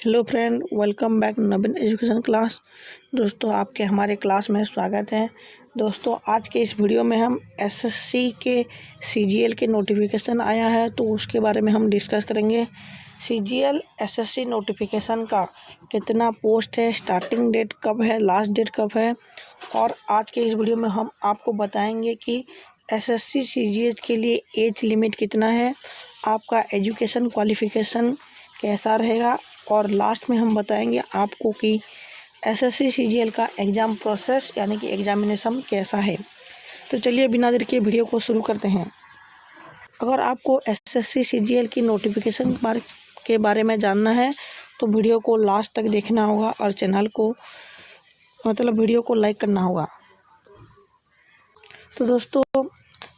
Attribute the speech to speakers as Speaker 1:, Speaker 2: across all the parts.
Speaker 1: Hello friend, welcome back नवीन education class. दोस्तों, आपके हमारे क्लास में स्वागत है। दोस्तों, आज के इस वीडियो में हम एसएससी के सीजीएल के नोटिफिकेशन आया है तो उसके बारे में हम डिस्कस करेंगे। सीजीएल एसएससी नोटिफिकेशन का कितना पोस्ट है, स्टार्टिंग डेट कब है, लास्ट डेट कब है, और आज के इस वीडियो में हम आपको बताएंगे कि एसएससी सीजीएल के लिए एज लिमिट कितना है, आपका एजुकेशन क्वालिफिकेशन कैसा रहेगा, और लास्ट में हम बताएंगे आपको कि एसएससी सीजीएल का एग्ज़ाम प्रोसेस यानी कि एग्ज़ामिनेशन कैसा है। तो चलिए बिना देर के वीडियो को शुरू करते हैं। अगर आपको एसएससी सीजीएल की नोटिफिकेशन के बारे में जानना है तो वीडियो को लास्ट तक देखना होगा और चैनल को वीडियो को लाइक करना होगा। तो दोस्तों,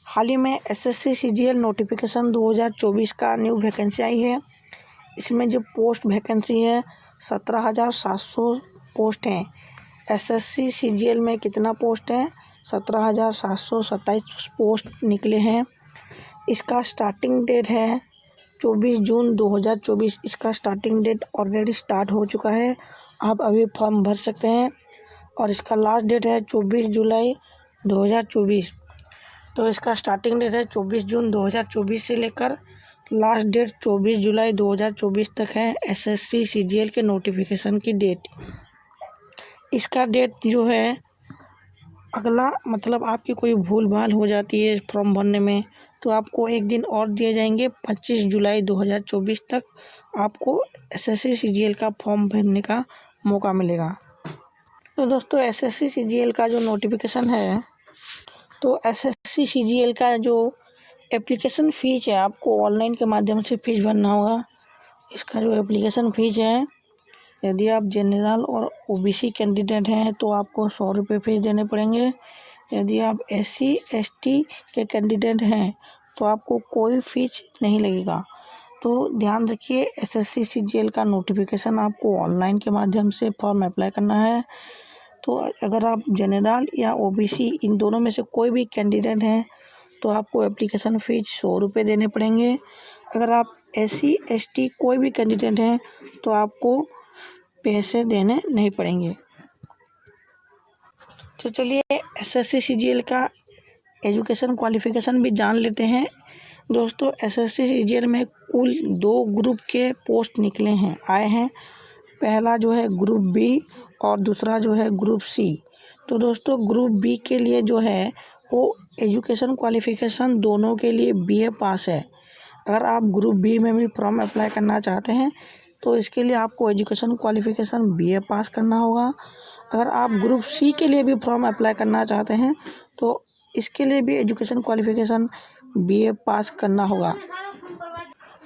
Speaker 1: हाल ही में एसएससी सीजीएल नोटिफिकेशन 2024 का न्यू वैकेंसी आई है। इसमें जो पोस्ट वैकेंसी है 17,700 पोस्ट हैं। एसएससी सीजीएल में कितना पोस्ट है? 17,727 पोस्ट निकले हैं। इसका स्टार्टिंग डेट है 24 जून 2024। इसका स्टार्टिंग डेट ऑलरेडी स्टार्ट हो चुका है, आप अभी फॉर्म भर सकते हैं। और इसका लास्ट डेट है 24 जुलाई 2024। तो इसका स्टार्टिंग डेट है 24 जून 2024 से लेकर लास्ट डेट 24 जुलाई 2024 तक है एसएससी सीजीएल के नोटिफिकेशन की डेट। इसका डेट जो है अगला आपकी कोई भूल भाल हो जाती है फॉर्म भरने में तो आपको एक दिन और दिए जाएंगे। 25 जुलाई 2024 तक आपको एसएससी सीजीएल का फॉर्म भरने का मौका मिलेगा। तो दोस्तों, एसएससी सीजीएल का जो नोटिफिकेशन है तो एसएससी सीजीएल का जो एप्लीकेशन फ़ीस है आपको ऑनलाइन के माध्यम से फ़ीस भरना होगा। इसका जो एप्लीकेशन फ़ीस है, यदि आप जनरल और ओबीसी कैंडिडेट हैं तो आपको 100 रुपये फ़ीस देने पड़ेंगे। यदि आप एससी एसटी के कैंडिडेट हैं तो आपको कोई फ़ीस नहीं लगेगा। तो ध्यान रखिए, एसएससी सीजीएल का नोटिफिकेशन आपको ऑनलाइन के माध्यम से फॉर्म अप्लाई करना है। तो अगर आप जनरल या ओबीसी इन दोनों में से कोई भी कैंडिडेट हैं तो आपको एप्लीकेशन फ़ीस 100 रुपये देने पड़ेंगे। अगर आप एससी एसटी कोई भी कैंडिडेट हैं तो आपको पैसे देने नहीं पड़ेंगे। तो चलिए एसएससी सीजीएल का एजुकेशन क्वालिफ़िकेशन भी जान लेते हैं। दोस्तों, एसएससी सीजीएल में कुल 2 ग्रुप के पोस्ट निकले हैं, आए हैं। पहला जो है ग्रुप बी और दूसरा जो है ग्रुप सी। तो दोस्तों, ग्रुप बी के लिए जो है वो एजुकेशन क्वालिफ़िकेशन दोनों के लिए बीए पास है। अगर आप ग्रुप बी में भी फॉर्म अप्लाई करना चाहते हैं तो इसके लिए आपको एजुकेशन क्वालिफ़िकेशन बीए पास करना होगा। अगर आप ग्रुप सी के लिए भी फॉर्म अप्लाई करना चाहते हैं तो इसके लिए भी एजुकेशन क्वालिफ़िकेशन बीए पास करना होगा।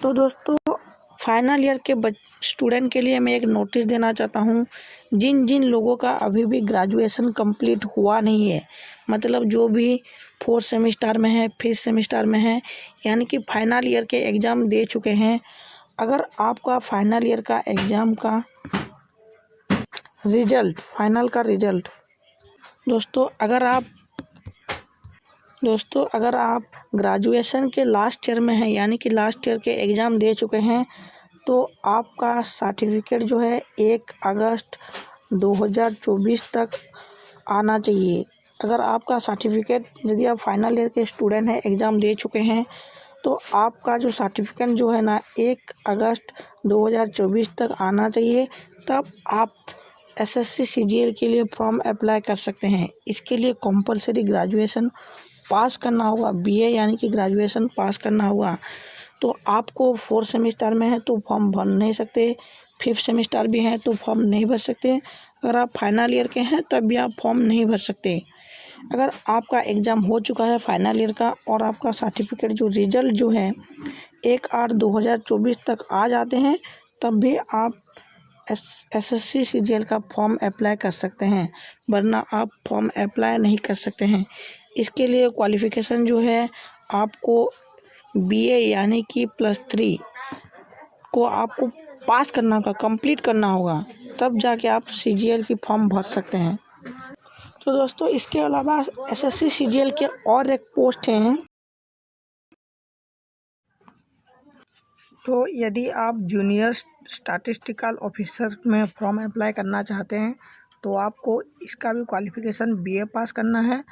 Speaker 1: तो दोस्तों, फाइनल ईयर के स्टूडेंट के लिए मैं एक नोटिस देना चाहता हूँ। जिन जिन लोगों का अभी भी ग्रेजुएशन कंप्लीट हुआ नहीं है, जो भी 4th सेमेस्टर में है, 5th सेमेस्टर में है, यानी कि फाइनल ईयर के एग्ज़ाम दे चुके हैं, अगर आपका फाइनल ईयर का एग्ज़ाम का रिज़ल्ट दोस्तों अगर आप ग्रेजुएशन के लास्ट ईयर में हैं, यानी कि लास्ट ईयर के एग्ज़ाम दे चुके हैं, तो आपका सर्टिफिकेट जो है 1 अगस्त 2024 तक आना चाहिए। अगर आपका सर्टिफिकेट, यदि आप फाइनल ईयर के स्टूडेंट हैं, एग्ज़ाम दे चुके हैं, तो आपका जो सर्टिफिकेट जो है ना 1 अगस्त 2024 तक आना चाहिए। तब आप एसएससी सीजीएल के लिए फॉर्म अप्लाई कर सकते हैं। इसके लिए कंपलसरी ग्रेजुएशन पास करना होगा, बीए यानी कि ग्रेजुएशन पास करना होगा। तो आपको 4th सेमेस्टर में है तो फॉर्म भर नहीं सकते, 5th सेमेस्टर भी हैं तो फॉर्म नहीं भर सकते। अगर आप फाइनल ईयर के हैं तब भी आप फॉर्म नहीं भर सकते। अगर आपका एग्ज़ाम हो चुका है फाइनल ईयर का और आपका सर्टिफिकेट जो रिज़ल्ट जो है 1/8/2024 तक आ जाते हैं, तब भी आप एसएससी सीजीएल का फॉर्म अप्लाई कर सकते हैं, वरना आप फॉर्म अप्लाई नहीं कर सकते हैं। इसके लिए क्वालिफ़िकेशन जो है आपको बीए यानी कि +3 को आपको पास करना होगा, कंप्लीट करना होगा, तब जाके आप सीजीएल की फॉर्म भर सकते हैं। तो दोस्तों, इसके अलावा एसएससी सीजीएल के और एक पोस्ट हैं तो यदि आप जूनियर स्टैटिस्टिकल ऑफिसर में फॉर्म अप्लाई करना चाहते हैं तो आपको इसका भी क्वालिफ़िकेशन बीए पास करना है,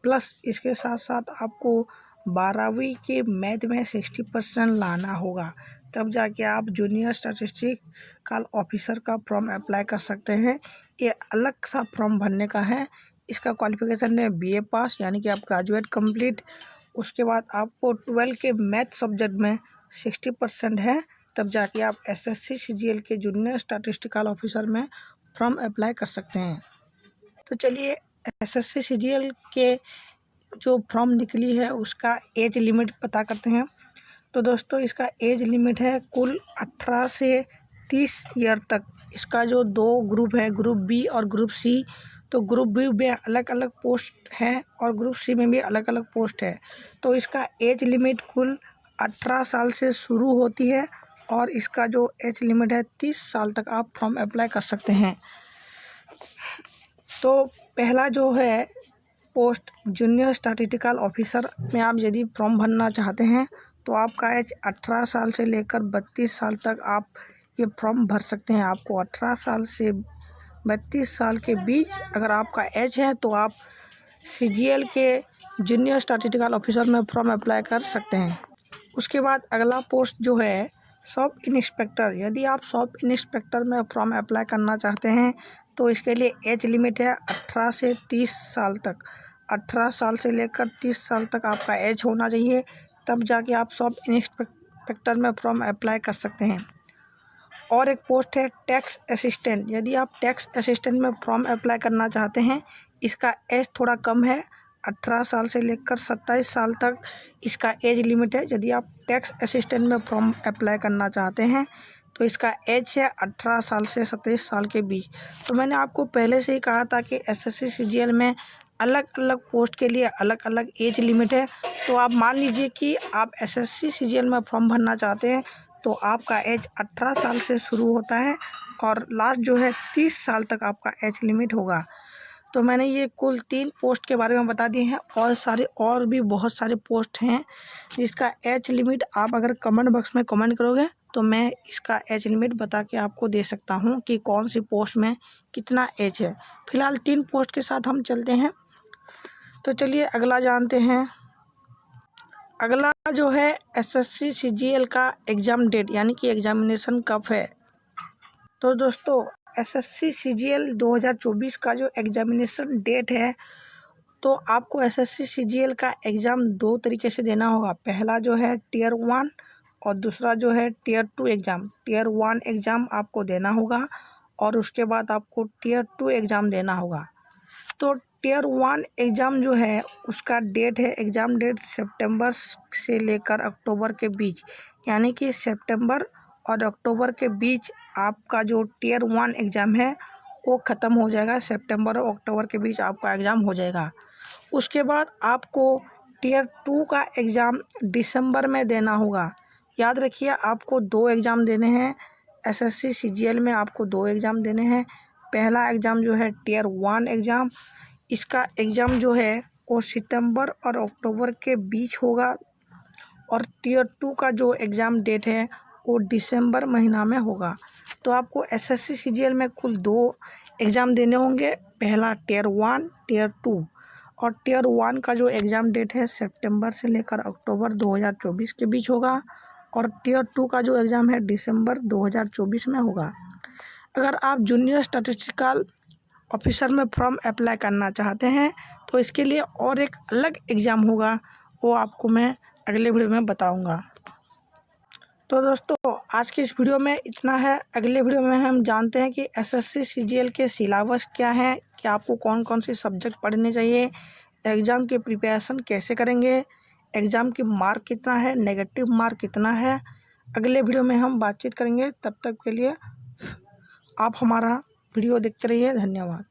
Speaker 1: प्लस इसके साथ साथ आपको 12वीं के मैथ में 60% लाना होगा, तब जाके आप जूनियर स्टैटिस्टिकल ऑफिसर का फॉर्म अप्लाई कर सकते हैं। ये अलग सा फॉर्म भरने का है। इसका क्वालिफ़िकेशन है बीए पास, यानी कि आप ग्रेजुएट कंप्लीट। उसके बाद आपको 12 के मैथ सब्जेक्ट में 60% है, तब जाके आप एसएससी सीजीएल के जूनियर स्टैटिस्टिकल ऑफिसर में फॉर्म अप्लाई कर सकते हैं। तो चलिए एसएससी सीजीएल के जो फॉर्म निकली है उसका एज लिमिट पता करते हैं। तो दोस्तों इसका एज लिमिट है कुल 18 से 30 ईयर तक। इसका जो 2 ग्रुप है, ग्रुप बी और ग्रुप सी, तो ग्रुप बी में अलग अलग पोस्ट है और ग्रुप सी में भी अलग अलग पोस्ट है। तो इसका एज लिमिट कुल 18 साल से शुरू होती है और इसका जो एज लिमिट है 30 साल तक आप फॉर्म अप्लाई कर सकते हैं। तो पहला जो है पोस्ट जूनियर स्टैटिस्टिकल ऑफिसर में आप यदि फॉर्म भरना चाहते हैं तो आपका एज 18 साल से लेकर 32 साल तक आप ये फॉर्म भर सकते हैं। आपको 18 साल से 32 साल के बीच अगर आपका एज है तो आप सीजीएल के जूनियर स्टैटिस्टिकल ऑफिसर में फॉर्म अप्लाई कर सकते हैं। उसके बाद अगला पोस्ट जो है सब इंस्पेक्टर। यदि आप सब इंस्पेक्टर में फॉर्म अप्लाई करना चाहते हैं तो इसके लिए एज लिमिट है 18 से 30 साल तक। 18 साल से लेकर 30 साल तक आपका एज होना चाहिए, तब जाके आप सब इंस्पेक्टर में फॉर्म अप्लाई कर सकते हैं। और एक पोस्ट है टैक्स असिस्टेंट। यदि आप टैक्स असिस्टेंट में फॉर्म अप्लाई करना चाहते हैं, इसका एज थोड़ा कम है, 18 साल से लेकर 27 साल तक इसका एज लिमिट है। यदि आप टैक्स असिस्टेंट में फॉर्म अप्लाई करना चाहते हैं तो इसका एज है 18 साल से 27 साल के बीच। तो मैंने आपको पहले से ही कहा था कि एसएससी सीजीएल में अलग अलग पोस्ट के लिए अलग अलग एज लिमिट है। तो आप मान लीजिए कि आप एसएससी सीजीएल में फॉर्म भरना चाहते हैं तो आपका एज 18 साल से शुरू होता है और लास्ट जो है 30 साल तक आपका एज लिमिट होगा। तो मैंने ये कुल 3 पोस्ट के बारे में बता दिए हैं और भी बहुत सारे पोस्ट हैं जिसका एज लिमिट आप अगर कमेंट बॉक्स में कमेंट करोगे तो मैं इसका एज लिमिट बता के आपको दे सकता हूँ कि कौन सी पोस्ट में कितना एज है। फिलहाल 3 पोस्ट के साथ हम चलते हैं। तो चलिए अगला जानते हैं। अगला जो है एसएससी सीजीएल का एग्ज़ाम डेट, यानी कि एग्जामिनेशन कब है। तो दोस्तों एसएससी सीजीएल 2024 का जो एग्जामिनेशन डेट है, तो आपको एसएससी सीजीएल का एग्ज़ाम 2 तरीके से देना होगा। पहला जो है टियर 1 और दूसरा जो है टियर 2 एग्ज़ाम। टियर 1 एग्ज़ाम आपको देना होगा और उसके बाद आपको टियर 2 एग्ज़ाम देना होगा। तो टियर 1 एग्ज़ाम जो है उसका डेट है, एग्ज़ाम डेट सितंबर से लेकर अक्टूबर के बीच, यानी कि सितंबर और अक्टूबर के बीच आपका जो टियर 1 एग्ज़ाम है वो ख़त्म हो जाएगा। सितंबर और अक्टूबर के बीच आपका एग्ज़ाम हो जाएगा। उसके बाद आपको टियर 2 का एग्ज़ाम दिसंबर में देना होगा। याद रखिए आपको 2 एग्ज़ाम देने हैं। एसएससी सीजीएल में आपको 2 एग्ज़ाम देने हैं। पहला एग्ज़ाम जो है टियर 1 एग्ज़ाम, इसका एग्ज़ाम जो है वो सितंबर और अक्टूबर के बीच होगा और टियर 2 का जो एग्ज़ाम डेट है वो दिसंबर महीना में होगा। तो आपको एसएससी सीजीएल में कुल 2 एग्ज़ाम देने होंगे, पहला टियर 1, टियर 2। और टियर 1 का जो एग्ज़ाम डेट है सितंबर से लेकर अक्टूबर 2024 के बीच होगा और टियर 2 का जो एग्ज़ाम है दिसंबर 2024 में होगा। अगर आप जूनियर स्टैटिस्टिकल ऑफिसर में फॉर्म अप्लाई करना चाहते हैं तो इसके लिए और एक अलग एग्ज़ाम होगा, वो आपको मैं अगले वीडियो में बताऊंगा। तो दोस्तों आज की इस वीडियो में इतना है। अगले वीडियो में हम जानते हैं कि एसएससी सीजीएल के सिलेबस क्या है, कि आपको कौन कौन से सब्जेक्ट पढ़ने चाहिए, एग्ज़ाम की प्रिपरेशन कैसे करेंगे, एग्ज़ाम की मार्क कितना है, नेगेटिव मार्क कितना है। अगले वीडियो में हम बातचीत करेंगे। तब तक के लिए आप हमारा वीडियो देखते रहिए। धन्यवाद।